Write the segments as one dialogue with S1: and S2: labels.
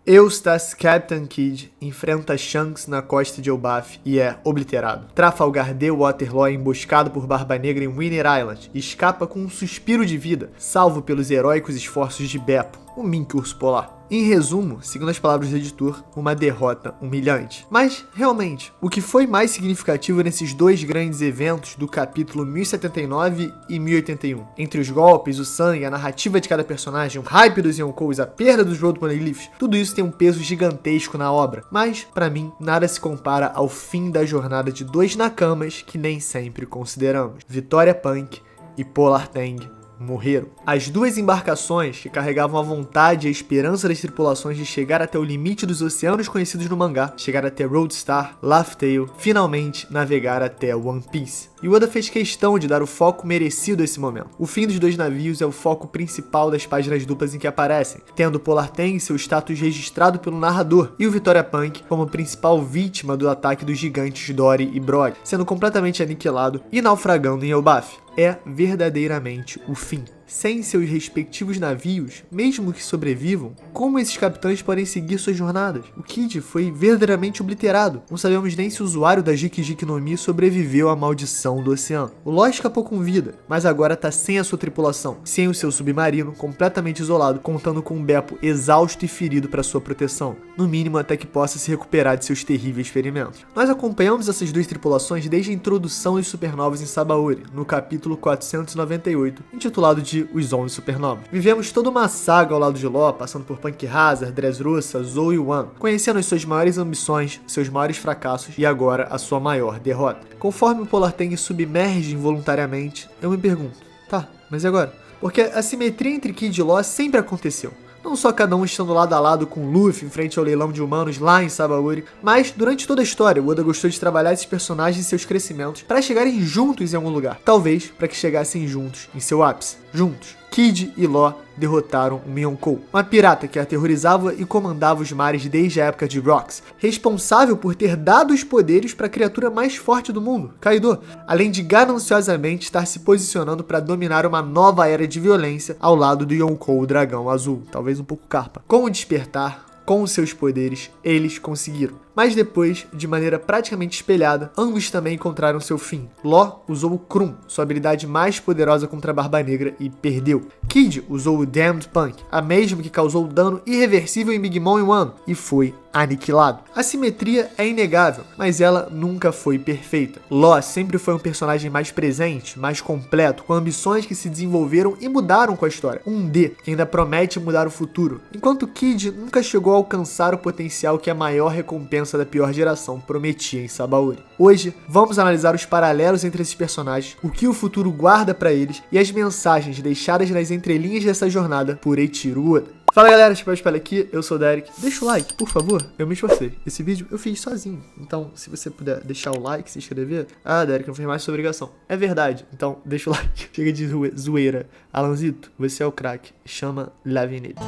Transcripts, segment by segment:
S1: Eustace Captain Kidd enfrenta Shanks na costa de Elbaf e é obliterado. Trafalgar D. Waterloo é emboscado por Barba Negra em Winter Island e escapa com um suspiro de vida, salvo pelos heróicos esforços de Beppo, o mink urso polar. Em resumo, segundo as palavras do editor, uma derrota humilhante. Mas, realmente, o que foi mais significativo nesses dois grandes eventos do capítulo 1079 e 1081? Entre os golpes, o sangue, a narrativa de cada personagem, o hype dos Yonkous, a perda dos Road Poneglyphs, tudo isso tem um peso gigantesco na obra. Mas, pra mim, nada se compara ao fim da jornada de dois Nakamas que nem sempre consideramos. Vitória Punk e Polar Tang morreram. As duas embarcações que carregavam a vontade e a esperança das tripulações de chegar até o limite dos oceanos conhecidos no mangá, chegar até Roadstar, Laugh Tale, finalmente navegar até One Piece. E Oda fez questão de dar o foco merecido a esse momento. O fim dos dois navios é o foco principal das páginas duplas em que aparecem, tendo Polar Tang seu status registrado pelo narrador e o Vitória Punk como principal vítima do ataque dos gigantes Dory e Brog, sendo completamente aniquilado e naufragando em Elbaf. É verdadeiramente o fim. Sem seus respectivos navios, mesmo que sobrevivam, como esses capitães podem seguir suas jornadas? O Kid foi verdadeiramente obliterado. Não sabemos nem se o usuário da Jiki Jiki no Mi sobreviveu à maldição do oceano. O Law escapou com vida, mas agora tá sem a sua tripulação, sem o seu submarino, completamente isolado, contando com um Beppo exausto e ferido para sua proteção, no mínimo até que possa se recuperar de seus terríveis ferimentos. Nós acompanhamos essas duas tripulações desde a introdução dos supernovas em Sabaody, no capítulo 498, intitulado de Os 11 Supernovas. Vivemos toda uma saga ao lado de Law, passando por Punk Hazard, Dressrosa, Zou e One, conhecendo as suas maiores ambições, seus maiores fracassos e agora a sua maior derrota. Conforme o Polar Tang submerge involuntariamente, eu me pergunto, tá, mas e agora? Porque a simetria entre Kid e Law sempre aconteceu. Não só cada um estando lado a lado com Luffy em frente ao leilão de humanos lá em Sabaody, mas durante toda a história, o Oda gostou de trabalhar esses personagens e seus crescimentos para chegarem juntos em algum lugar. Talvez para que chegassem juntos em seu ápice. Juntos. Kid e Law derrotaram o Yonkou, uma pirata que aterrorizava e comandava os mares desde a época de Rocks, responsável por ter dado os poderes para a criatura mais forte do mundo, Kaido, além de gananciosamente estar se posicionando para dominar uma nova era de violência ao lado do Yonkou, o dragão azul, talvez um pouco carpa. Com o despertar, com os seus poderes, eles conseguiram. Mas depois, de maneira praticamente espelhada, ambos também encontraram seu fim. Law usou o Krum, sua habilidade mais poderosa contra a Barba Negra, e perdeu. Kid usou o Damned Punk, a mesma que causou dano irreversível em Big Mom em Wano, e foi aniquilado. A simetria é inegável, mas ela nunca foi perfeita. Law sempre foi um personagem mais presente, mais completo, com ambições que se desenvolveram e mudaram com a história. Um D, que ainda promete mudar o futuro, enquanto Kid nunca chegou a alcançar o potencial que a maior recompensa da pior geração prometia em Sabaody. Hoje, vamos analisar os paralelos entre esses personagens, o que o futuro guarda pra eles e as mensagens deixadas nas entrelinhas dessa jornada por Eiichiro Oda. Fala galera, Chapéu aqui, eu sou o Derek. Deixa o like, por favor, eu me esforcei. Esse vídeo eu fiz sozinho, então se você puder deixar o like, se inscrever... Ah, Derek, não fez mais sua obrigação. É verdade, então deixa o like. Chega de zoeira. Alanzito, você é o craque. Chama Lavinete.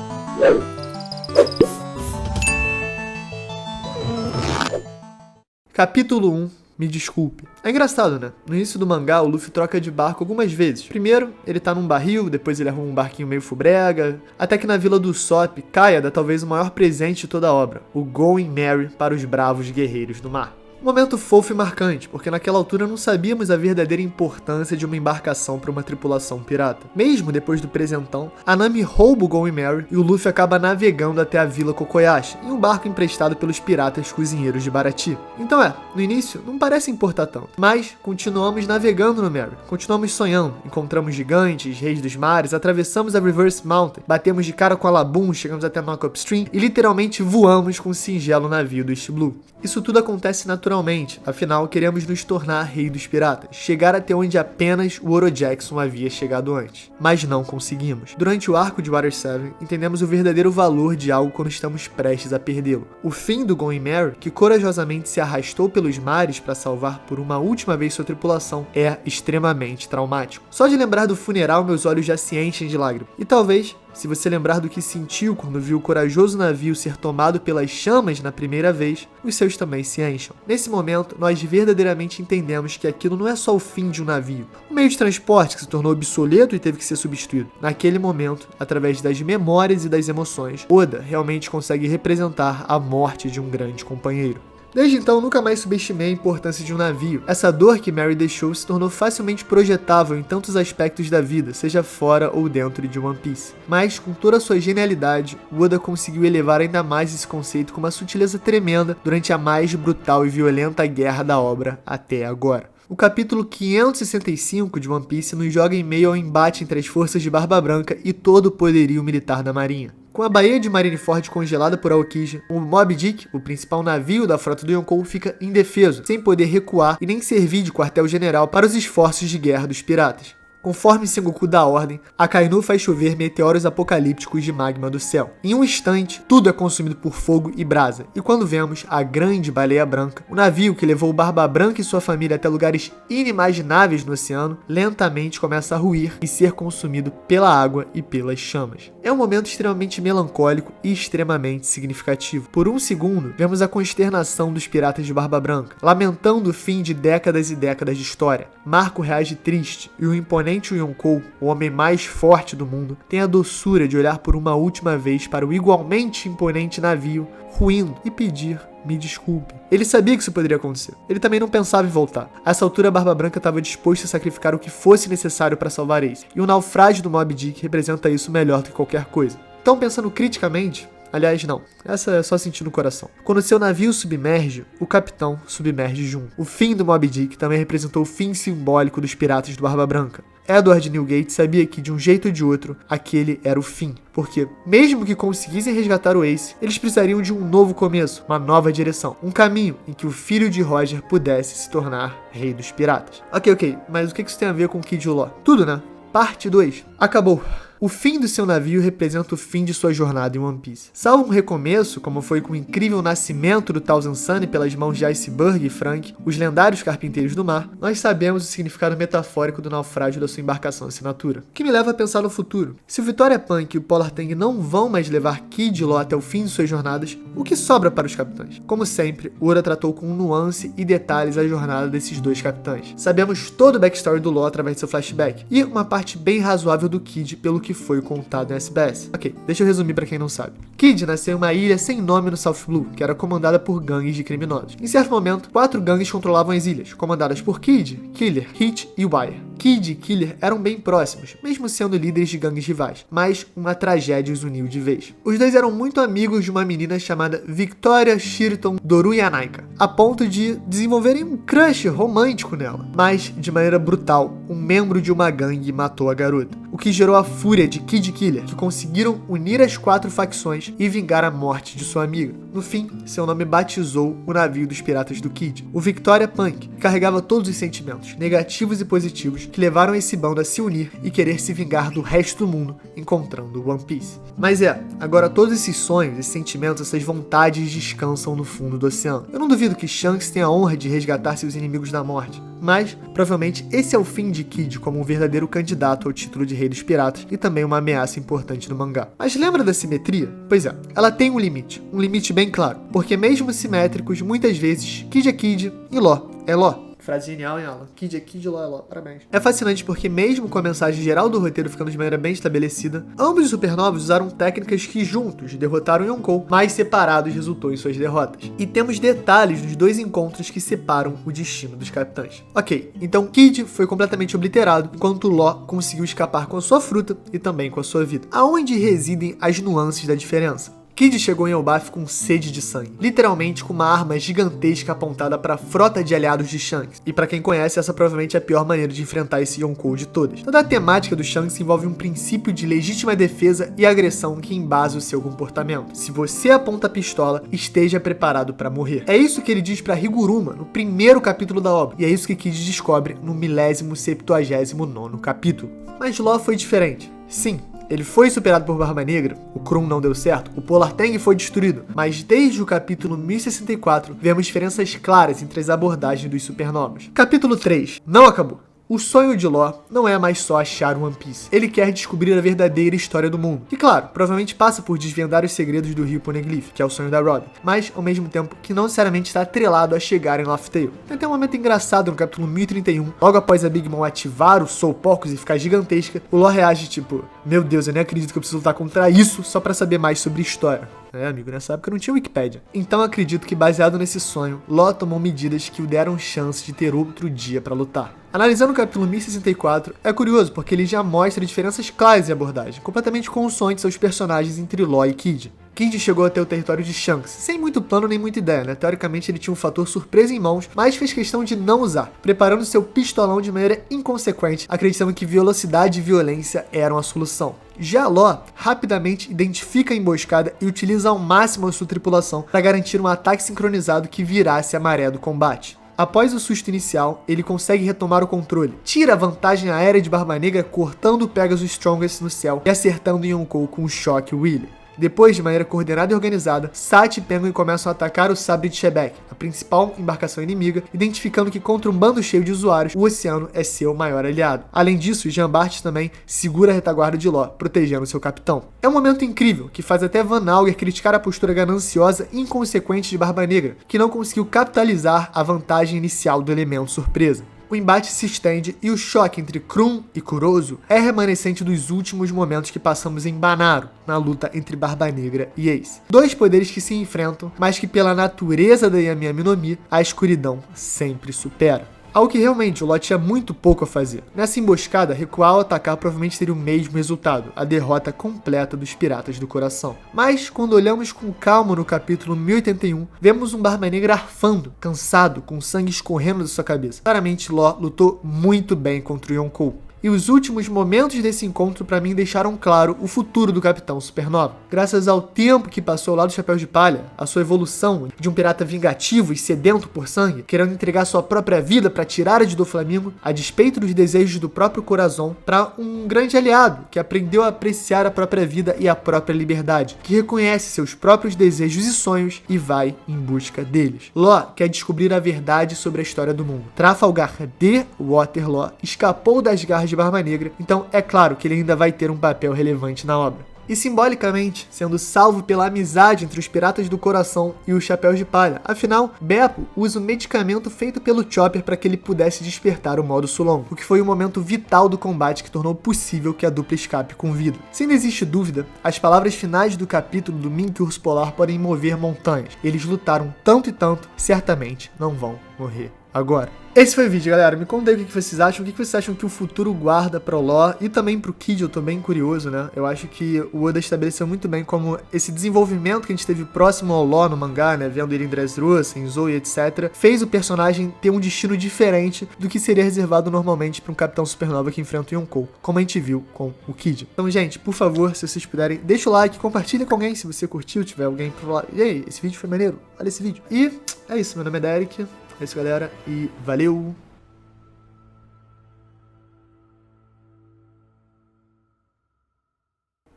S1: Capítulo 1, me desculpe. É engraçado, né? No início do mangá, o Luffy troca de barco algumas vezes. Primeiro, ele tá num barril, depois ele arruma um barquinho meio fubrega, até que na vila do Sop, Kaia dá talvez o maior presente de toda a obra, o Going Merry para os bravos guerreiros do mar. Um momento fofo e marcante, porque naquela altura não sabíamos a verdadeira importância de uma embarcação para uma tripulação pirata. Mesmo depois do presentão, a Nami rouba o Going Merry e o Luffy acaba navegando até a vila Kokoyashi, em um barco emprestado pelos piratas cozinheiros de Baratie. Então no início não parece importar tanto, mas continuamos navegando no Merry, continuamos sonhando, encontramos gigantes, reis dos mares, atravessamos a Reverse Mountain, batemos de cara com a Laboon, chegamos até Knock Upstream e literalmente voamos com o singelo navio do East Blue. Isso tudo acontece naturalmente, afinal queremos nos tornar rei dos piratas, chegar até onde apenas o Oro Jackson havia chegado antes. Mas não conseguimos. Durante o arco de Water 7, entendemos o verdadeiro valor de algo quando estamos prestes a perdê-lo. O fim do Going Merry, que corajosamente se arrastou pelos mares para salvar por uma última vez sua tripulação, é extremamente traumático. Só de lembrar do funeral meus olhos já se enchem de lágrimas. E talvez Se você lembrar do que sentiu quando viu o corajoso navio ser tomado pelas chamas na primeira vez, os seus também se enchem. Nesse momento, nós verdadeiramente entendemos que aquilo não é só o fim de um navio, um meio de transporte que se tornou obsoleto e teve que ser substituído. Naquele momento, através das memórias e das emoções, Oda realmente consegue representar a morte de um grande companheiro. Desde então, nunca mais subestimei a importância de um navio. Essa dor que Mary deixou se tornou facilmente projetável em tantos aspectos da vida, seja fora ou dentro de One Piece. Mas, com toda a sua genialidade, Oda conseguiu elevar ainda mais esse conceito com uma sutileza tremenda durante a mais brutal e violenta guerra da obra até agora. O capítulo 565 de One Piece nos joga em meio ao embate entre as forças de Barba Branca e todo o poderio militar da marinha. Com a baía de Marineford congelada por Aokiji, o Moby Dick, o principal navio da frota do Yonkou, fica indefeso, sem poder recuar e nem servir de quartel-general para os esforços de guerra dos piratas. Conforme Sengoku dá ordem, Akainu faz chover meteoros apocalípticos de magma do céu. Em um instante, tudo é consumido por fogo e brasa, e quando vemos a grande baleia branca, o navio que levou Barba Branca e sua família até lugares inimagináveis no oceano, lentamente começa a ruir e ser consumido pela água e pelas chamas. É um momento extremamente melancólico e extremamente significativo. Por um segundo, vemos a consternação dos piratas de Barba Branca, lamentando o fim de décadas e décadas de história. Marco reage triste, e o imponente Yonkou, o homem mais forte do mundo, tem a doçura de olhar por uma última vez para o igualmente imponente navio, ruindo e pedir: me desculpe. Ele sabia que isso poderia acontecer. Ele também não pensava em voltar. A essa altura, Barba Branca estava disposto a sacrificar o que fosse necessário para salvar Ace, e o naufrágio do Moby Dick representa isso melhor do que qualquer coisa. Então, pensando criticamente, aliás, não. Essa é só sentir no coração. Quando seu navio submerge, o capitão submerge junto. O fim do Moby Dick também representou o fim simbólico dos piratas do Barba Branca. Edward Newgate sabia que, de um jeito ou de outro, aquele era o fim. Porque, mesmo que conseguissem resgatar o Ace, eles precisariam de um novo começo, uma nova direção. Um caminho em que o filho de Roger pudesse se tornar rei dos piratas. Ok, mas o que isso tem a ver com Kid Law? Tudo, né? Parte 2. Acabou. O fim do seu navio representa o fim de sua jornada em One Piece. Salvo um recomeço, como foi com o incrível nascimento do Thousand Sunny pelas mãos de Iceberg e Frank, os lendários carpinteiros do mar, nós sabemos o significado metafórico do naufrágio da sua embarcação assinatura. O que me leva a pensar no futuro. Se o Vitória Punk e o Polar Tang não vão mais levar Kid Law até o fim de suas jornadas, o que sobra para os capitães? Como sempre, Oda tratou com nuance e detalhes a jornada desses dois capitães. Sabemos todo o backstory do Law através de seu flashback, e uma parte bem razoável do Kid pelo que foi contado no SBS. Ok, deixa eu resumir pra quem não sabe. Kid nasceu em uma ilha sem nome no South Blue, que era comandada por gangues de criminosos. Em certo momento, 4 gangues controlavam as ilhas, comandadas por Kid, Killer, Hit e Wire. Kid e Killer eram bem próximos, mesmo sendo líderes de gangues rivais, mas uma tragédia os uniu de vez. Os dois eram muito amigos de uma menina chamada Victoria Shiriton Doruyanaika, a ponto de desenvolverem um crush romântico nela. Mas, de maneira brutal, um membro de uma gangue matou a garota, o que gerou a fúria de Kid e Killer, que conseguiram unir as 4 facções e vingar a morte de sua amiga. No fim, seu nome batizou o navio dos piratas do Kid, o Victoria Punk, que carregava todos os sentimentos, negativos e positivos, que levaram esse bando a se unir e querer se vingar do resto do mundo, encontrando One Piece. Mas agora todos esses sonhos, esses sentimentos, essas vontades descansam no fundo do oceano. Eu não duvido que Shanks tenha a honra de resgatar seus inimigos da morte, mas provavelmente esse é o fim de Kid como um verdadeiro candidato ao título de Rei dos Piratas e também uma ameaça importante no mangá. Mas lembra da simetria? Pois é, ela tem um limite bem claro, porque mesmo simétricos, muitas vezes Kid é Kid e Law é Law. Frase genial, hein, Alan? Kid é Kid, Law é Law. Parabéns. É fascinante porque mesmo com a mensagem geral do roteiro ficando de maneira bem estabelecida, ambos os supernovos usaram técnicas que juntos derrotaram Yonkou, mas separados resultou em suas derrotas. E temos detalhes dos 2 encontros que separam o destino dos capitães. Ok, então Kid foi completamente obliterado, enquanto Law conseguiu escapar com a sua fruta e também com a sua vida. Aonde residem as nuances da diferença? Kid chegou em Elbaf com sede de sangue, literalmente com uma arma gigantesca apontada para a frota de aliados de Shanks. E para quem conhece, essa provavelmente é a pior maneira de enfrentar esse Yonkou de todas. Toda a temática do Shanks envolve um princípio de legítima defesa e agressão que embasa o seu comportamento. Se você aponta a pistola, esteja preparado para morrer. É isso que ele diz para Higuruma no primeiro capítulo da obra, e é isso que Kid descobre no 1079º capítulo. Mas Law foi diferente. Sim, ele foi superado por Barba Negra, o Krum não deu certo, o Polar Tang foi destruído, mas desde o capítulo 1064 vemos diferenças claras entre as abordagens dos supernovas. Capítulo 3, não acabou. O sonho de Law não é mais só achar One Piece. Ele quer descobrir a verdadeira história do mundo. E claro, provavelmente passa por desvendar os segredos do Rio Poneglyph, que é o sonho da Robin, mas ao mesmo tempo que não necessariamente está atrelado a chegar em Laugh Tale. Tem até um momento engraçado no capítulo 1031, logo após a Big Mom ativar o Soul Porcos e ficar gigantesca, o Law reage tipo, meu Deus, eu nem acredito que eu preciso lutar contra isso só pra saber mais sobre história. Amigo, nessa época não tinha Wikipedia. Então acredito que baseado nesse sonho, Law tomou medidas que o deram chance de ter outro dia pra lutar. Analisando o capítulo 1064, é curioso porque ele já mostra diferenças claras em abordagem, completamente consoantes aos personagens entre Law e Kid. Kid chegou até o território de Shanks, sem muito plano nem muita ideia, né? Teoricamente ele tinha um fator surpresa em mãos, mas fez questão de não usar, preparando seu pistolão de maneira inconsequente, acreditando que velocidade e violência eram a solução. Já Law rapidamente identifica a emboscada e utiliza ao máximo a sua tripulação para garantir um ataque sincronizado que virasse a maré do combate. Após o susto inicial, ele consegue retomar o controle, tira a vantagem aérea de Barba Negra cortando o Pegasus Strongest no céu e acertando Yonkou com o choque Willy. Depois, de maneira coordenada e organizada, Sat e Penguin começam a atacar o Sabre de Shebek, a principal embarcação inimiga, identificando que contra um bando cheio de usuários, o oceano é seu maior aliado. Além disso, Jean-Bart também segura a retaguarda de Law, protegendo seu capitão. É um momento incrível, que faz até Van Auger criticar a postura gananciosa e inconsequente de Barba Negra, que não conseguiu capitalizar a vantagem inicial do elemento surpresa. O embate se estende e o choque entre Krum e Kurozu é remanescente dos últimos momentos que passamos em Banaru, na luta entre Barba Negra e Ace. Dois poderes que se enfrentam, mas que pela natureza da Yami Yami no Mi, a escuridão sempre supera. Algo que realmente o Law tinha muito pouco a fazer. Nessa emboscada, recuar ou atacar provavelmente teria o mesmo resultado, a derrota completa dos Piratas do Coração. Mas, quando olhamos com calma no capítulo 1081, vemos um Barba Negra arfando, cansado, com sangue escorrendo da sua cabeça. Claramente, Law lutou muito bem contra o Yonkou. E os últimos momentos desse encontro para mim deixaram claro o futuro do Capitão Supernova. Graças ao tempo que passou ao lado do Chapéu de Palha, a sua evolução de um pirata vingativo e sedento por sangue, querendo entregar sua própria vida para tirar a de Doflamingo, a despeito dos desejos do próprio Corazon, para um grande aliado que aprendeu a apreciar a própria vida e a própria liberdade, que reconhece seus próprios desejos e sonhos e vai em busca deles. Law quer descobrir a verdade sobre a história do mundo. Trafalgar de Waterloo escapou das garras de Barba Negra, então é claro que ele ainda vai ter um papel relevante na obra. E simbolicamente, sendo salvo pela amizade entre os Piratas do Coração e os Chapéus de Palha. Afinal, Beppo usa o medicamento feito pelo Chopper para que ele pudesse despertar o modo Sulong, o que foi um momento vital do combate que tornou possível que a dupla escape com vida. Se não existe dúvida, as palavras finais do capítulo do Mink Urso Polar podem mover montanhas. Eles lutaram tanto e tanto, certamente não vão morrer agora. Esse foi o vídeo, galera. Me conta aí o que vocês acham. O que vocês acham que o futuro guarda pro Law e também pro Kid. Eu tô bem curioso, né? Eu acho que o Oda estabeleceu muito bem como esse desenvolvimento que a gente teve próximo ao Law no mangá, né? Vendo ele em Dressrosa, em Zoe, etc. Fez o personagem ter um destino diferente do que seria reservado normalmente pra um Capitão Supernova que enfrenta o Yonkou, como a gente viu com o Kid. Então, gente, por favor, se vocês puderem, deixa o like, compartilha com alguém se você curtiu, tiver alguém pro lado. E aí, esse vídeo foi maneiro? Olha esse vídeo. E é isso, meu nome é Derek. É isso, galera, e valeu!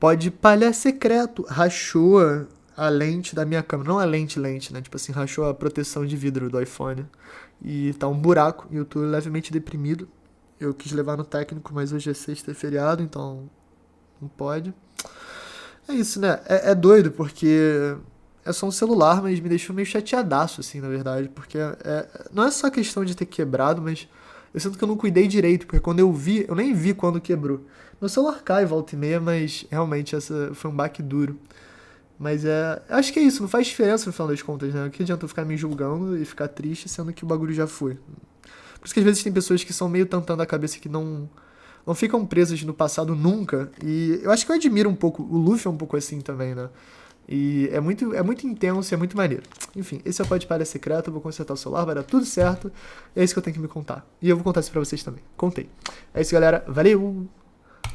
S1: Pode palha secreto. Rachou a lente da minha câmera. Não a lente, né? Tipo assim, rachou a proteção de vidro do iPhone. E tá um buraco. E eu tô levemente deprimido. Eu quis levar no técnico, mas hoje é sexta, é feriado, então não pode. É isso, né? É doido, porque é só um celular, mas me deixou meio chateadaço, assim, na verdade. Porque não é só questão de ter quebrado, mas eu sinto que eu não cuidei direito. Porque quando eu vi, eu nem vi quando quebrou. Meu celular cai volta e meia, mas realmente essa foi um baque duro. Mas acho que é isso, não faz diferença no final das contas, né? O que adianta eu ficar me julgando e ficar triste, sendo que o bagulho já foi. Por isso que às vezes tem pessoas que são meio tantando a cabeça que não ficam presas no passado nunca. E eu acho que eu admiro um pouco. O Luffy é um pouco assim também, né? E é muito intenso, é muito maneiro. Enfim, esse é o Pode Palha Secreto, eu vou consertar o celular, vai dar tudo certo. É isso que eu tenho que me contar. E eu vou contar isso pra vocês também. Contei. É isso, galera. Valeu!